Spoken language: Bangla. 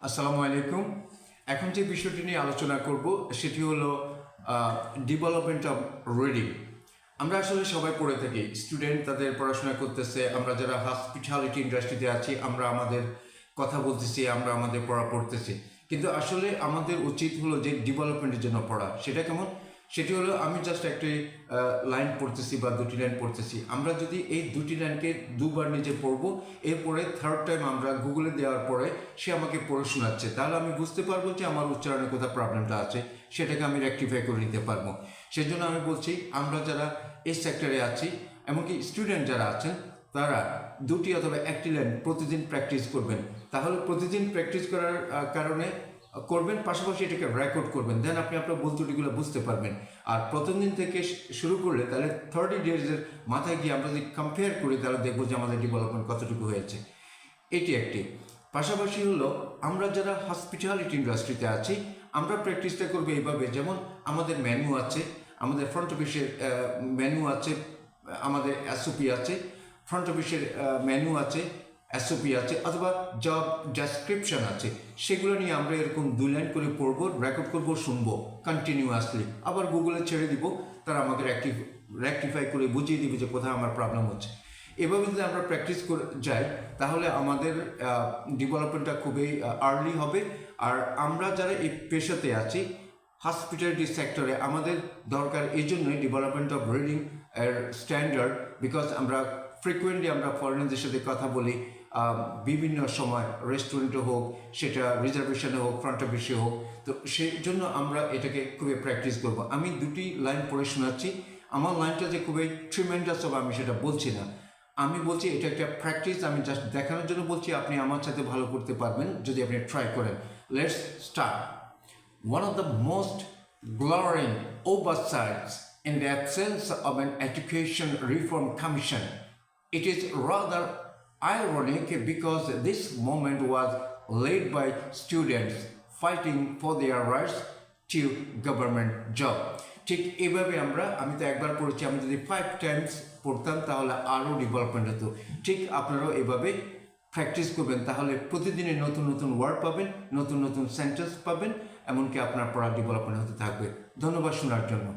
আসসালামু আলাইকুম। এখন যে বিষয়টি নিয়ে আলোচনা করব সেটি হলো ডেভেলপমেন্ট অফ রিডিং। আমরা আসলে সবাই পড়ে থাকি, স্টুডেন্ট তাদের পড়াশোনা করতেছে, আমরা যারা হসপিটালিটি ইন্ডাস্ট্রিতে আছি আমরা আমাদের কথা বলতেছি, আমরা আমাদের পড়া পড়তেছি, কিন্তু আসলে আমাদের উচিত হলো যে ডেভেলপমেন্টের জন্য পড়া। সেটা কেমন? সেটি হলো আমি জাস্ট একটি লাইন পড়তেছি বা দুটি লাইন পড়তেছি, আমরা যদি এই দুটি লাইনকে দুবার নিজে পড়বো, এরপরে থার্ড টাইম আমরা গুগলে দেওয়ার পরে সে আমাকে পড়ে শোনাচ্ছে, তাহলে আমি বুঝতে পারবো যে আমার উচ্চারণে কোথাও প্রবলেমটা আছে, সেটাকে আমি রেকটিফাই করে নিতে পারবো। সেই জন্য আমি বলছি আমরা যারা এই সেক্টরে আছি, এমনকি স্টুডেন্ট যারা আছেন, তারা দুটি অথবা একটি লাইন প্রতিদিন প্র্যাকটিস করবেন। তাহলে প্রতিদিন প্র্যাকটিস করার কারণে করবেন, পাশাপাশি এটাকে রেকর্ড করবেন, দেন আপনি আপনার ভুল ত্রুটিগুলো বুঝতে পারবেন। আর প্রথম দিন থেকে শুরু করলে তাহলে 30 ডেজের মাথায় গিয়ে আমরা যদি কম্পেয়ার করি তাহলে দেখবো যে আমাদের ডেভেলপমেন্ট কতটুকু হয়েছে। এটি একটি। পাশাপাশি হলো আমরা যারা হসপিটালিটি ইন্ডাস্ট্রিতে আছি, আমরা প্র্যাকটিসটা করবো এইভাবে, যেমন আমাদের মেনু আছে, আমাদের ফ্রন্ট অফিসের মেনু আছে, আমাদের এসওপি আছে, ফ্রন্ট অফিসের মেনু আছে, এসওপি আছে, অথবা জব ডেসক্রিপশন আছে, সেগুলো নিয়ে আমরা এরকম 2 লাইন করে পড়বো, রেকর্ড করবো, শুনবো কন্টিনিউয়াসলি, আবার গুগলে ছেড়ে দিব, তারা আমাকে রেকটিফাই করে বুঝিয়ে দিবে যে কোথায় আমার প্রবলেম হচ্ছে। এভাবে যদি আমরা প্র্যাকটিস করে যাই তাহলে আমাদের ডেভেলপমেন্টটা খুবই আর্লি হবে। আর আমরা যারা এই পেশাতে আছি, হসপিটালিটি সেক্টরে, আমাদের দরকার এই জন্যই ডেভেলপমেন্ট অফ রিডিং এর স্ট্যান্ডার্ড, বিকজ আমরা ফ্রিকুয়েন্টলি আমরা ফরেনারদের সাথে কথা বলি, বিভিন্ন সময় রেস্টুরেন্টে হোক, সেটা রিজার্ভেশনে হোক, ফ্রন্ট অফিসে হোক, তো সেই জন্য আমরা এটাকে খুবই প্র্যাকটিস করব। আমি দুটি লাইন পড়ে শোনাচ্ছি, আমার লাইনটা যে খুবই ট্রিমেন্ডাস হবে আমি সেটা বলছি না, আমি বলছি এটা একটা প্র্যাকটিস, আমি জাস্ট দেখানোর জন্য বলছি, আপনি আমার সাথে ভালো করতে পারবেন যদি আপনি ট্রাই করেন। Let's start. One of the most glaring oversights in the absence of an education reform commission. It is rather ironic because this movement was led by students fighting for their rights to government job. ঠিক এইভাবে আমি তো একবার পড়েছি, আমি যদি 5 টাইমস পড়তাম তাহলে আরও ডেভেলপমেন্ট হতো। ঠিক আপনারাও এভাবে প্র্যাকটিস করবেন, তাহলে প্রতিদিনে নতুন নতুন ওয়ার্ড পাবেন, নতুন নতুন সেন্টেন্স পাবেন, এমনকি আপনার পড়া ডেভেলপমেন্ট হতে থাকবে। ধন্যবাদ শোনার জন্য।